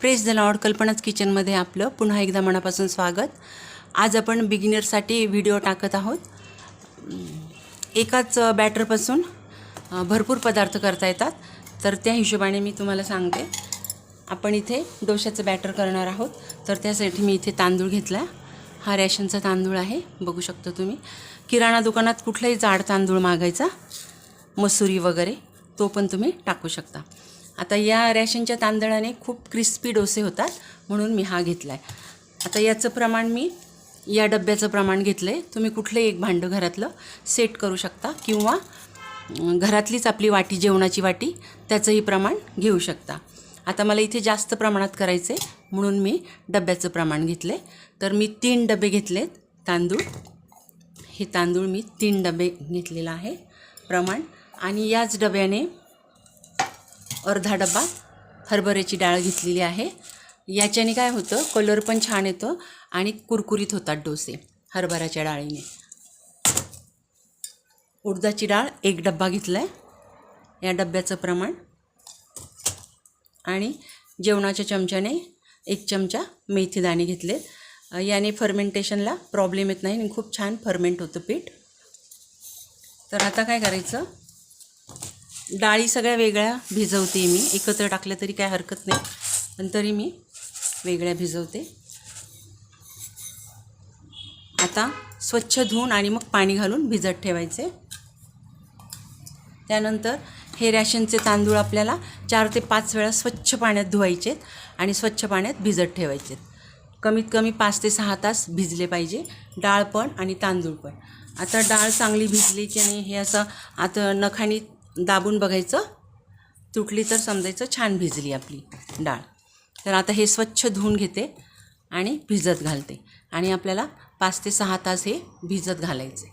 Praise the Lord. कल्पनाच किचनमध्ये आपलं पुन्हा एकदा मनापासून स्वागत. आज आपण बिगिनरसाठी व्हिडिओ टाकत आहोत. एकाच बॅटरपासून भरपूर पदार्थ करता येतात, तर त्या हिशोबाने मी तुम्हाला सांगते. आपण इथे डोशाचं बॅटर करणार आहोत, तर त्यासाठी मी इथे तांदूळ घेतला. हा रॅशनचा तांदूळ आहे, बघू शकता तुम्ही. किराणा दुकानात कुठलाही जाड तांदूळ मागायचा, मसुरी वगैरे, तो पण तुम्ही टाकू शकता. आता या रॅशनच्या तांदळाने खूप क्रिस्पी डोसे होतात, म्हणून मी हा घेतला आहे. आता याचं प्रमाण मी या डब्याचं प्रमाण घेतलं आहे. तुम्ही कुठलंही एक भांडं घरातलं सेट करू शकता, किंवा घरातलीच आपली वाटी, जेवणाची वाटी, त्याचंही प्रमाण घेऊ शकता. आता मला इथे जास्त प्रमाणात करायचं आहे, म्हणून मी डब्याचं प्रमाण घेतलं आहे. तर मी 3 डबे घेतलेत तांदूळ. हे तांदूळ मी 3 डबे घेतलेला आहे प्रमाण. आणि याच डब्याने अर्धा डबा हरभऱ्याची डाळ घेतलेली आहे. याच्याने काय होतं, कलर पण छान येतो आणि कुरकुरीत होतात डोसे हरभऱ्याच्या डाळीने. उडदाची डाळ 1 डब्बा घेतला आहे, या डब्याचं प्रमाण. आणि जेवणाच्या चमच्याने 1 चमचा मेथीदाणे घेतले. याने फर्मेंटेशनला प्रॉब्लेम येत नाही आणि खूप छान फर्मेंट होतं पीठ. तर आता काय करायचं, डाळी सगळ्या वेगळ्या भिजवते मी. एकत्र टाकल्या तरी काय हरकत नाही, पण तरी मी वेगळ्या भिजवते. आता स्वच्छ धुवून आणि मग पाणी घालून भिजत ठेवायचे. त्यानंतर हे रॅशनचे तांदूळ आपल्याला 4 ते 5 वेळा स्वच्छ पाण्यात धुवायचेत आणि स्वच्छ पाण्यात भिजत ठेवायचेत. कमीत कमी 5 ते 6 तास भिजले पाहिजे, डाळ पण आणि तांदूळ पण. आता डाळ चांगली भिजली की नाही हे असं आता नखानी दाबून बघायचं, तुटली तर समजायचं छान भिजली आपली डाळ. तर आता हे स्वच्छ धुवून घेते आणि भिजत घालते, आणि आपल्याला 5 ते 6 तास हे भिजत घालायचे.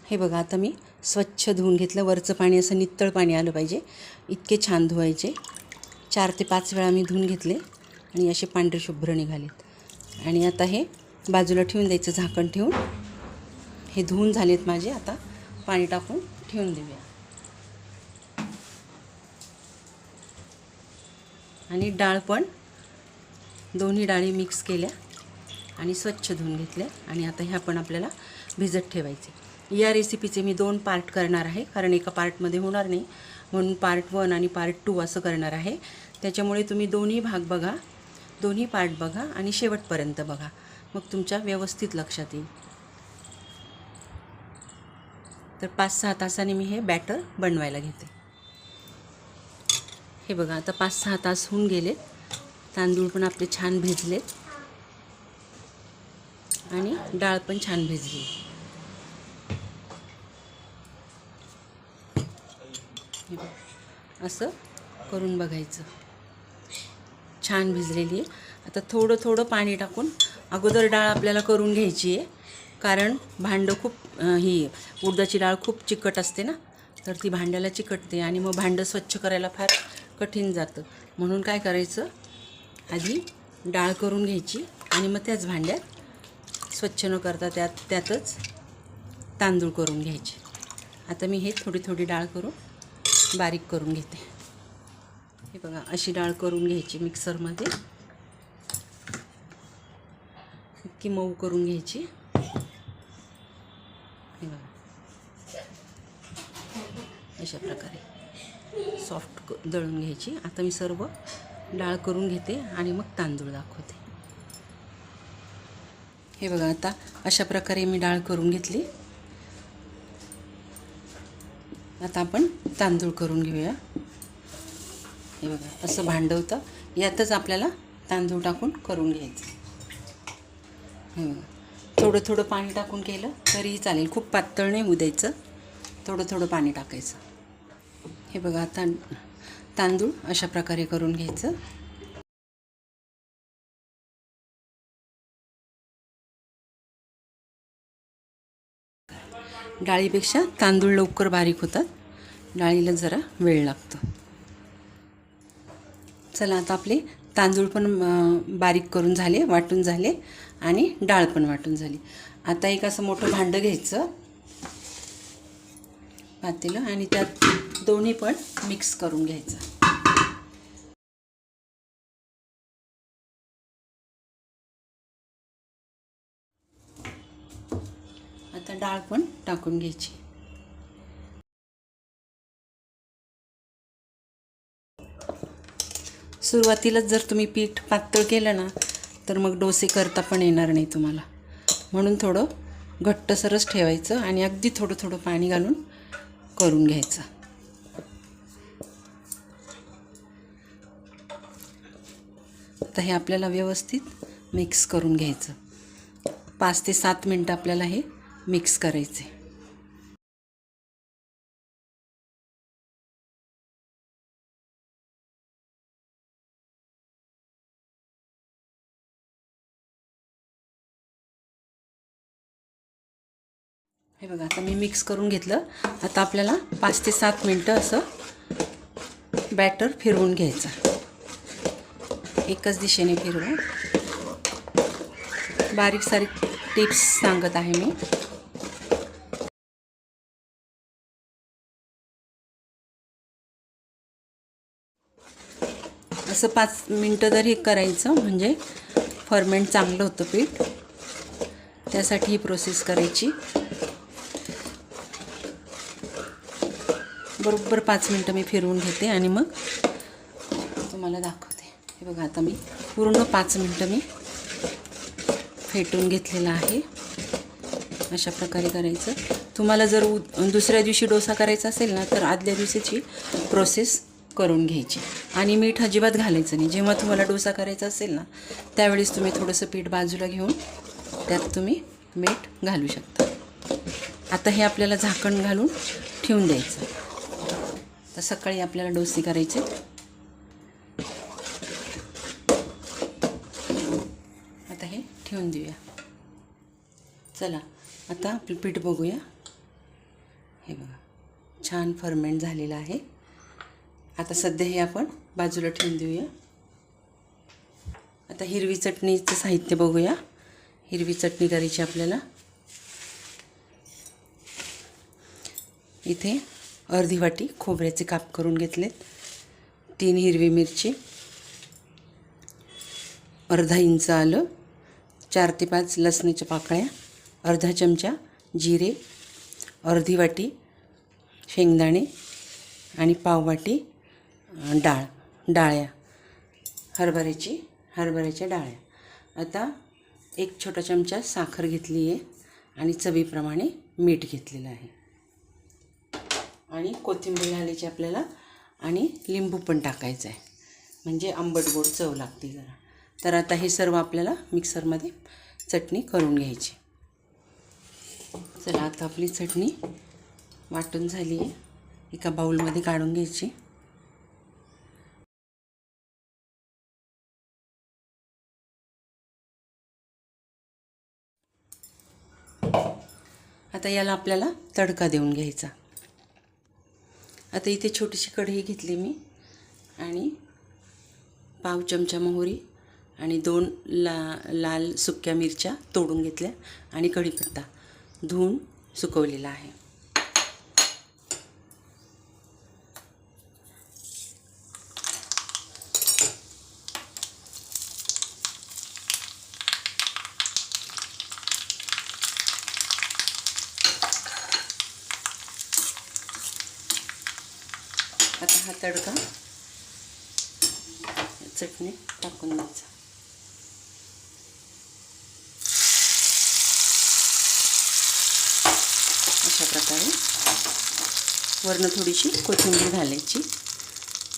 हे बघा, आता मी स्वच्छ धुवून घेतलं. वरचं पाणी असं नितळ पाणी आलं पाहिजे, इतके छान धुवायचे. 4 ते 5 वेळा मी धुवून घेतले आणि असे पांढरे शुभ्र निघालेत. आणि आता हे बाजूला ठेवून द्यायचं, झाकण ठेवून. हे धुवून झालेत माझे. आता पाणी टाकून ठेवून देऊया. आणि डाळ पण दोन्ही डाळी मिक्स केल्या आणि स्वच्छ धुवून घेतल्या. आणि आता ह्या पण आपल्याला भिजत ठेवायचे. या रेसिपीचे मी 2 पार्ट करणार आहे, कारण एका पार्टमध्ये होणार नाही, म्हणून पार्ट 1 आणि पार्ट 2 असं करणार आहे. त्याच्यामुळे तुम्ही दोन्ही भाग बघा, दोन्ही पार्ट बघा आणि शेवटपर्यंत बघा, मग तुमच्या व्यवस्थित लक्षात येईल. तर 5-6 तासांनी मी हे बॅटर बनवायला घेते. हे बघा, आता 5-6 तास होऊन गेले. तांदूळ पण आपले छान भिजलेत आणि डाळ पण छान भिजली. हे बघा, असं करून बघायचं, छान भिजलेली आहे. आता थोडं थोडं पाणी टाकून अगोदर डाळ आपल्याला करून घ्यायची आहे, कारण भांडं खूप ही उडदाची डाळ खूप चिकट असते ना, तर ती भांड्याला चिकटते आणि मग भांडं स्वच्छ करायला फार कठीण जातं. म्हणून काय करायचं, आधी डाळ करून घ्यायची आणि मग त्याच भांड्यात स्वच्छ न करता त्यातच तांदूळ करून घ्यायचे. आता मी हे थोडी थोडी डाळ करून बारीक करून घेते. हे बघा, अशी डाळ करून घ्यायची मिक्सरमध्ये, इतकी मऊ करून घ्यायची. हे बघा, अशा प्रकारे सॉफ्ट दळून घ्यायची. आता मी सर्व डाळ करून घेते आणि मग तांदूळ दाखवते. हे बघा, आता अशा प्रकारे मी डाळ करून घेतली. आता आपण तांदूळ करून घेऊया. हे बघा, असं भांडं होतं, यातच आपल्याला तांदूळ टाकून करून घ्यायचं. थोडं थोडं पाणी टाकून केलं तरीही चालेल, खूप पातळ नाही होऊ द्यायचं, थोडं थोडं पाणी टाकायचं. हे बघा, आता तांदूळ अशा प्रकारे करून घ्यायचं. डाळीपेक्षा तांदूळ लवकर बारीक होतात, डाळीला जरा वेळ लागतो. चला, आता आपले तांदूळ पण बारीक करून झाले, वाटून झाले, आणि डाळ पण वाटून झाली. आता एक असं मोठं भांडं घ्यायचं, पातेलं, आणि त्यात दोन्ही पण मिक्स करून घ्यायचं. डाळ पण टाकून घ्यायची. सुरुवातीलाच जर तुम्ही पीठ पातळ केलं ना तर मग डोसे करता पण येणार नाही तुम्हाला. म्हणून थोडं घट्टसरच ठेवायचं आणि अगदी थोडं थोडं पाणी घालून करून घ्यायचं. आता हे आपल्याला व्यवस्थित मिक्स करून घ्यायचं. 5 ते 7 मिनटं आपल्याला हे मिक्स करायचे. हे बघा आता मी मिक्स करून घेतलं. आता आपल्याला 5 ते 7 मिनटं असं बॅटर फिरवून घ्यायचं. एकच दिशेने फिरवा. बारीक सारीक टिप्स सांगत आहे मी. असं 5 मिनटं जर हे करायचं म्हणजे फर्मेंट चांगलं होतं पीठ. त्यासाठी ही प्रोसेस करायची. बरोबर 5 मिनटं मी फिरवून घेते आणि मग तुम्हाला दाखवते. हे बघा आता मी पूर्ण 5 मिनटं मी फेटून घेतलेलं आहे. अशा प्रकारे करायचं. तुम्हाला जर दुसऱ्या दिवशी डोसा करायचा असेल ना तर आदल्या दिवशीची प्रोसेस करून घ्यायची आणि मीठ अजिबात घालायचं नाही. जेव्हा तुम्हाला डोसा करायचा असेल ना त्यावेळेस तुम्ही थोडंसं पीठ बाजूला घेऊन त्यात तुम्ही मीठ घालू शकता. आता हे आपल्याला झाकण घालून ठेवून द्यायचं. तर सकाळी आपल्याला डोसे करायचे. आता हे ठेवून देऊया. चला आता आपलं पीठ बघूया. हे बघा छान फर्मेंट झालेलं आहे. आता सध्या हे आपण बाजूला ठेवून देऊया. आता हिरवी चटणीचं साहित्य बघूया. हिरवी चटणी करायची आपल्याला. इथे अर्धी वाटी खोबऱ्याचे काप करून घेतलेत. 3 हिरवी मिरची, अर्धा इंच आलं, 4 ते 5 लसणाच्या पाकळ्या, अर्धा चमचा जिरे, अर्धी वाटी शेंगदाणे आणि पाव वाटी डाळ्या हरभऱ्याच्या डाळ्या. आता 1 छोटा चमचा साखर घेतली आहे आणि चवीप्रमाणे मीठ घेतलेलं आहे आणि कोथिंबीर घालायची आपल्याला आणि लिंबू पण टाकायचं आहे म्हणजे आंबट गोड चव लागते जरा. तर आता हे सर्व आपल्याला मिक्सरमध्ये चटणी करून घ्यायची. चला आता आपली चटणी वाटून झाली आहे. एका बाउलमध्ये काढून घ्यायची. आता याला आपल्याला तडका देऊन घ्यायचा. आता इथे छोटीशी कढई घेतली मी आणि पाव चमचा मोहरी आणि 2 लाल सुक्या मिरच्या तोडून घेतल्या आणि कढीपत्ता धुवून सुकवलेला आहे. आता हा तडका चटणी टाकून द्यायचा. अशा प्रकारे वरनं थोडीशी कोथिंबीर घालायची.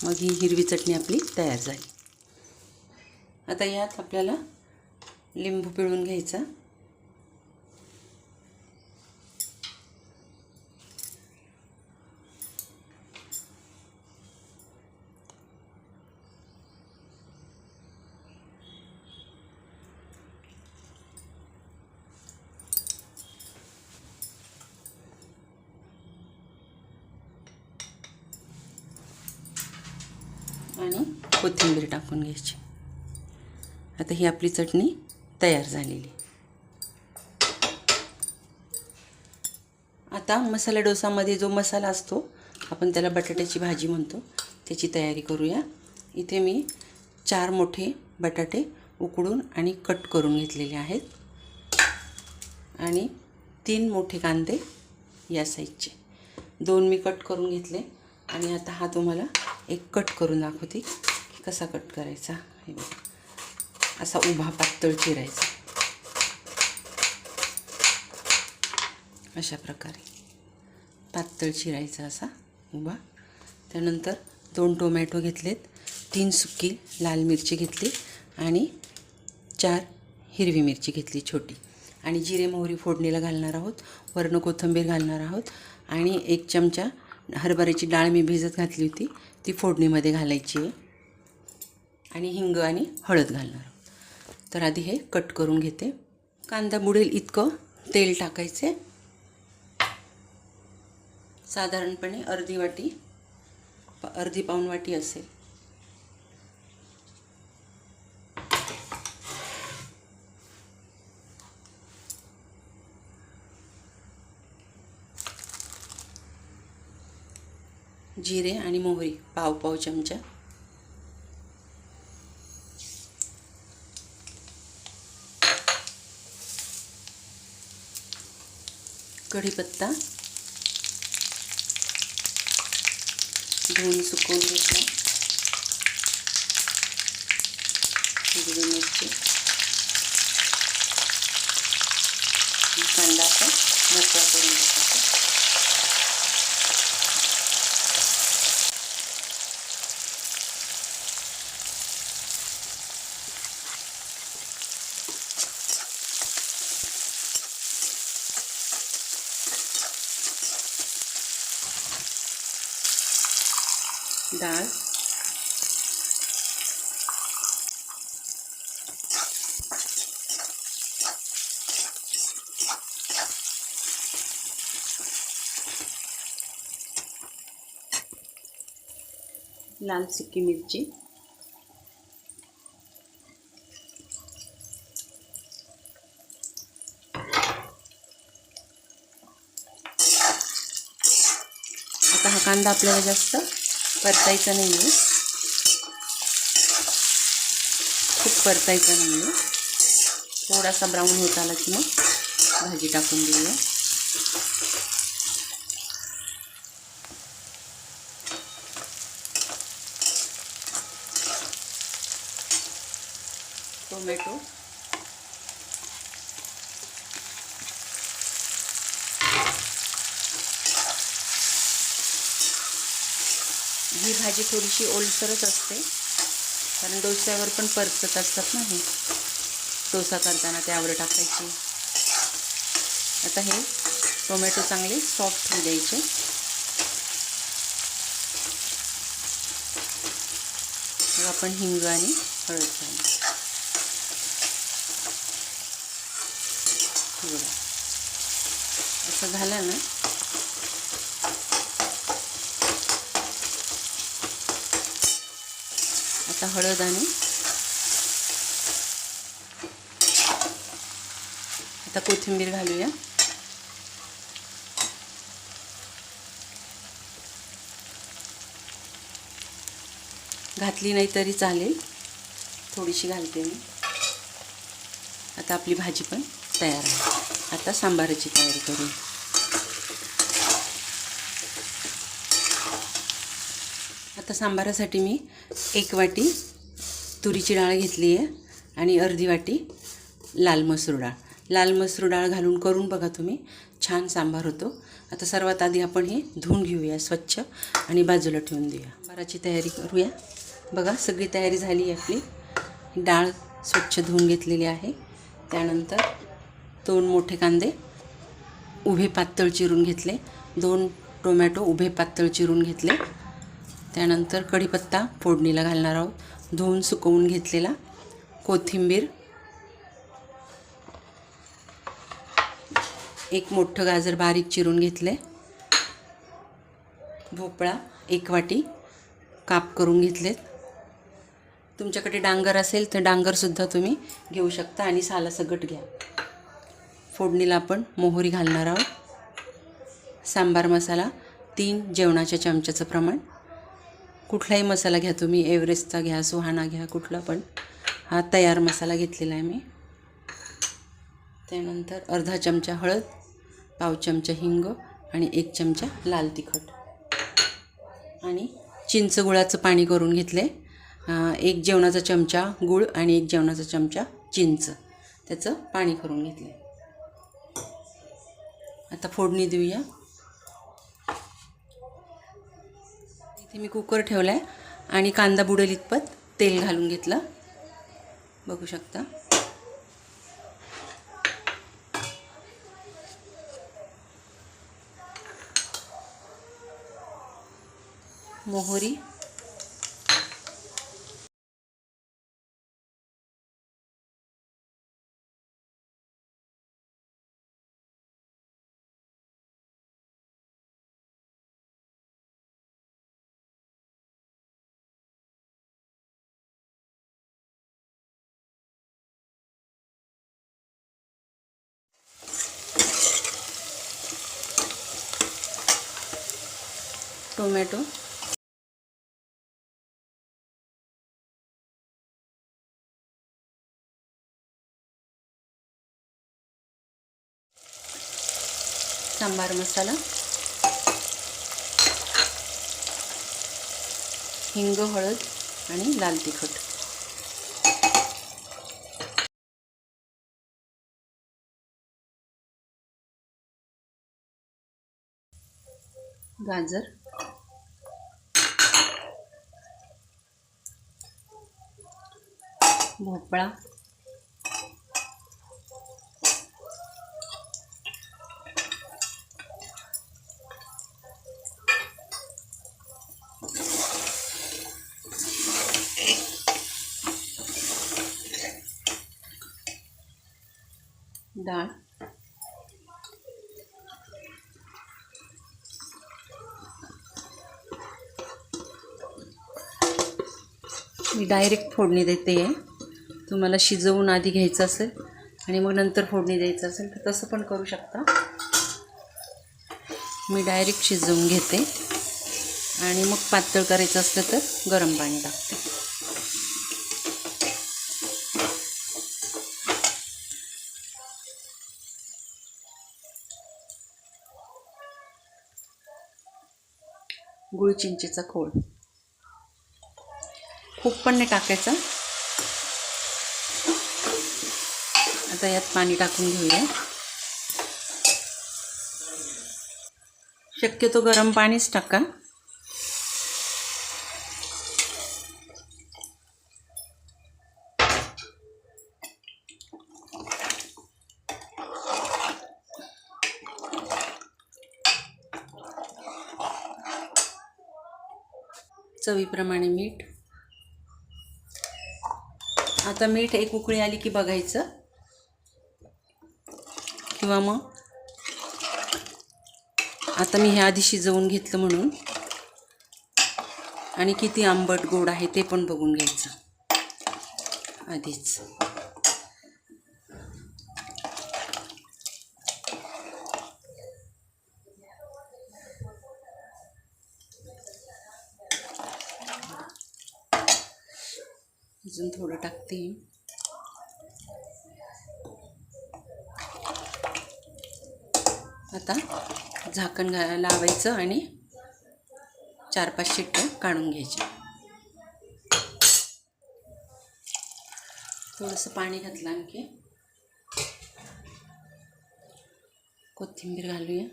मग ही हिरवी चटणी आपली तयार झाली. आता यात आपल्याला लिंबू पिळून घ्यायचा. आणि कोथिंबीर टाकून घ्यायची. आता ही आपली चटणी तयार झालेली. आता मसाला डोसामध्ये जो मसाला असतो आपण त्याला बटाट्याची भाजी म्हणतो त्याची तयारी करूया. इथे मी 4 मोठे बटाटे उकडून आणि कट करून घेतलेले आहेत आणि 3 मोठे कांदे या साईजचे, 2 मी कट करून घेतले आणि आता हा तुम्हाला एक कट करून दाखवते की कसा कट करायचा. हे बघा, असा उभा पातळ चिरायचा, अशा प्रकारे पातळ चिरायचा असा उभा. त्यानंतर 2 टोमॅटो घेतलेत, 3 सुकी लाल मिरची घेतली आणि 4 हिरवी मिरची घेतली छोटी, आणि जिरे मोहरी फोडणीला घालणार आहोत. वर्ण कोथिंबीर घालणार आहोत आणि 1 चमचा हरभऱ्याची डाळ मी भिजत घातली होती ती फोडणीमध्ये घालायची आहे, आणि हिंग आणि हळद घालणार आहोत. तर आधी हे कट करून घेते. कांदा बुडेल इतकं तेल टाकायचे, साधारणपणे अर्धी पाऊण वाटी असेल. जिरे आणि मोहरी पाव चमचा, कढीपत्ता धुवून सुकवून घेतला, हिरवी मिरची, कांदा असा मोकळा करून टाकायचा. डाळ, लाल सुकी मिरची, आता हा कांदा आपल्याला जास्त परतायचा नाही आहे, खूप परतायचा नाही आहे. थोडासा ब्राऊन होत आला की मग भाजी टाकून देऊया. टोमॅटो, ही भाजी थोडीशी ओलसरच असते, कारण डोस्यावर पण परतत असतात ना, हे डोसा करताना त्यावर टाकायची. आता हे टोमॅटो चांगले सॉफ्ट होऊ द्यायचे. मग आपण हिंग आणि हळद घालू. बघा, असं झालं ना, आता हळद आणि आता कोथिंबीर घालूया. घातली नाही तरी चालेल, थोडीशी घालते मी. आता आपली भाजी पण तयार आहे. आता सांबाराची तयारी करू. आता सांबारासाठी मी 1 वाटी तुरीची डाळ घेतली आहे आणि अर्धी वाटी लाल मसूर डाळ. लाल मसूर डाळ घालून करून बघा तुम्ही, छान सांबार होतो. आता सर्वात आधी आपण हे धुवून घेऊया स्वच्छ आणि बाजूला ठेवून देऊया. सांबाराची तयारी करूया. बघा, सगळी तयारी झाली आहे आपली. डाळ स्वच्छ धुवून घेतलेली आहे. त्यानंतर 2 मोठे कांदे उभे पातळ चिरून घेतले, 2 टोमॅटो उभे पातळ चिरून घेतले. त्यानंतर कढीपत्ता फोडणीला घालणार आहोत, धुवून सुकवून घेतलेला. कोथिंबीर, 1 मोठं गाजर बारीक चिरून घेतले. भोपळा 1 वाटी काप करून घेतलेत. तुमच्याकडे डांगर असेल तर डांगरसुद्धा तुम्ही घेऊ शकता आणि सालासकट घ्या. फोडणीला आपण मोहरी घालणार आहोत. सांबार मसाला 3 जेवणाच्या चमच्याचं प्रमाण. कुठलाही मसाला घ्या तुम्ही, एव्हरेस्टचा घ्या, सुहाना घ्या, कुठला पण. हा तयार मसाला घेतलेला आहे मी. त्यानंतर अर्धा चमचा हळद, पाव चमचा हिंग आणि 1 चमचा लाल तिखट आणि चिंच गुळाचं पाणी करून घेतले. 1 जेवणाचा चमचा गूळ आणि 1 जेवणाचा चमचा चिंच त्याचं पाणी करून घेतले. आता फोडणी देऊया. इथे मी कुकर ठेवला आहे आणि कांदा बुडेल इतपत तेल घालून घेतलं. बघू शकता. मोहरी, टोमॅटो, सांबार मसाला, हिंग, हळद आणि लाल तिखट. गाजर, भोपळा, डाळ, मी डायरेक्ट फोडणी देते आहे. तुम्हाला शिजवून आधी घ्यायचं असेल आणि मग नंतर फोडणी द्यायचं असेल तर तसं पण करू शकता. मी डायरेक्ट शिजवून घेते आणि मग पातळ करायचं असलं तर गरम पाणी टाकते. गुळ चिंचेचा खोड खूप पण नाही टाकायचा. आता यात पाणी टाकून घेऊया. शक्यतो गरम पाणीच टाका. चवीप्रमाणे मीठ. आता मीठ एक उकळी आली की बघायचं, किंवा मग आता मी हे आधी शिजवून घेतलं म्हणून, आणि किती आंबट गोड आहे ते पण बघून घ्यायचं आधीच. अजून थोडं टाकते. आता झाकण लावायचं आणि 4-5 शिट्ट्या काढून घ्यायच्या. थोडंसं पाणी घातलं, आणखी कोथिंबीर घालूया.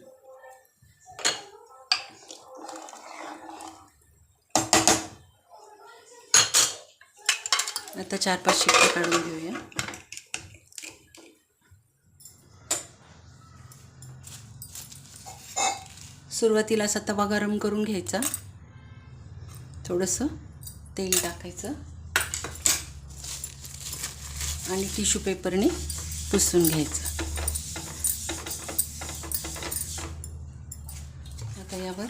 आता 4-5 शिट्ट्या काढून घेऊया. सुरुवातीला असा तवा गरम करून घ्यायचा, थोडंसं तेल टाकायचं आणि टिश्यू पेपरने पुसून घ्यायचं. आता यावर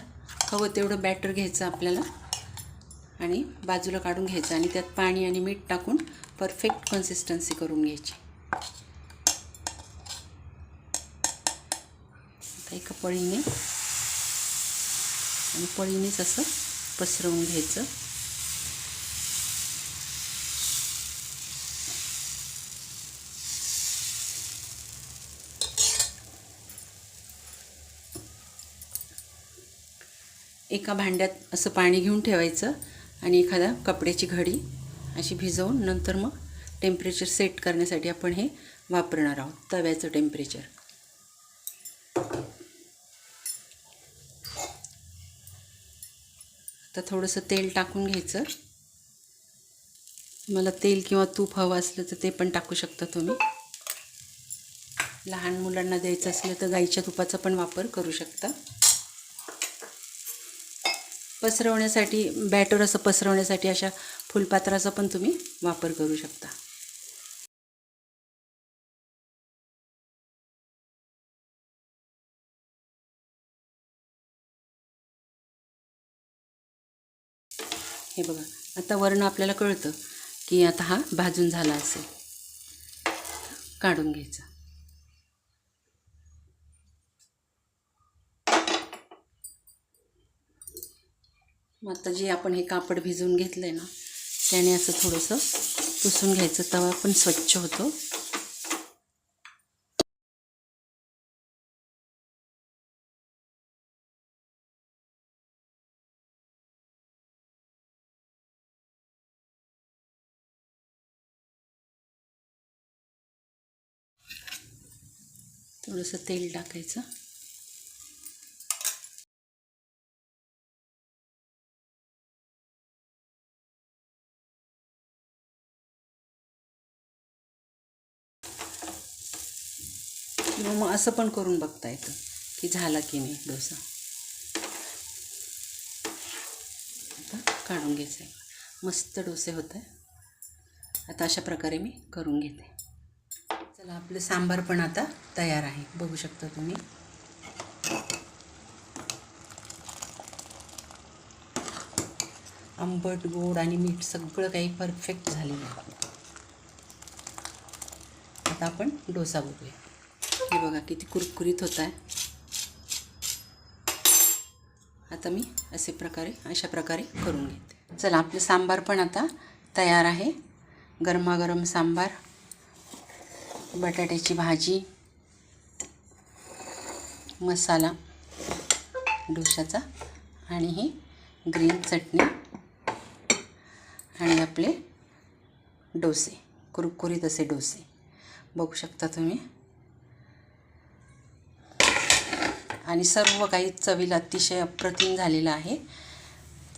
हवं तेवढं बॅटर घ्यायचं आपल्याला आणि बाजूला काढून घ्यायचं आणि त्यात पाणी आणि मीठ टाकून परफेक्ट कन्सिस्टन्सी करून घ्यायची. आता एका पळीने आणि पळीनेच असं पसरवून घ्यायचं. एका भांड्यात असं पाणी घेऊन ठेवायचं आणि एखादा कपड्याची घडी अशी भिजवून नंतर मग टेम्परेचर सेट करण्यासाठी आपण हे वापरणार आहोत, तव्याचं टेम्परेचर. आता थोडंसं तेल टाकून घ्यायचं. मला तेल किंवा तूप हवं असलं तर ते पण टाकू शकता तुम्ही. लहान मुलांना द्यायचं असलं तर गाईच्या तुपाचा पण वापर करू शकता. पसरवण्यासाठी बॅटर असं पसरवण्यासाठी अशा फुलपात्राचा पण तुम्ही वापर करू शकता. हे बघा, आता वरनं आपल्याला कळतं की आता हा भाजून झाला असेल. काढून घ्यायचा. मग आता जे आपण हे कापड भिजवून घेतलं आहे ना, त्याने असं थोडंसं पुसून घ्यायचं. तवा पण स्वच्छ होतो. थोडंसं तेल टाकायचं. मग असं पण करून बघता येतं की झाला की नाही डोसा. आता काढून घ्यायचं आहे. मस्त डोसे होत आहे. आता अशा प्रकारे मी करून घेते. चला, आपलं सांबार पण आता तयार आहे, बघू शकता तुम्ही. आंबट, गोड आणि मीठ सगळं काही परफेक्ट झालेलं आहे. आता आपण डोसा बघूया. हे बघा किती कुरकुरीत होत आहे. आता मी अशा प्रकारे करून घेते. चला, आपलं सांबार पण आता तयार आहे. गरमागरम सांबार, बटाट्याची भाजी, मसाला डोशाचा आणि ही ग्रीन चटणी आणि आपले डोसे, कुरकुरीत असे डोसे बघू शकता तुम्ही. आणि सर्व काही चवीला अतिशय अप्रतिम झालेलं आहे.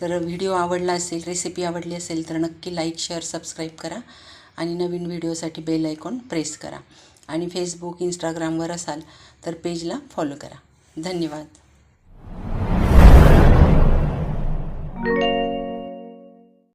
तर व्हिडिओ आवडला असेल, रेसिपी आवडली असेल तर नक्की लाईक, शेअर, सबस्क्राईब करा आणि नवीन व्हिडिओसाठी बेल आयकॉन प्रेस करा. आणि फेसबुक, इंस्टाग्रामवर असाल तर पेजला फॉलो करा. धन्यवाद.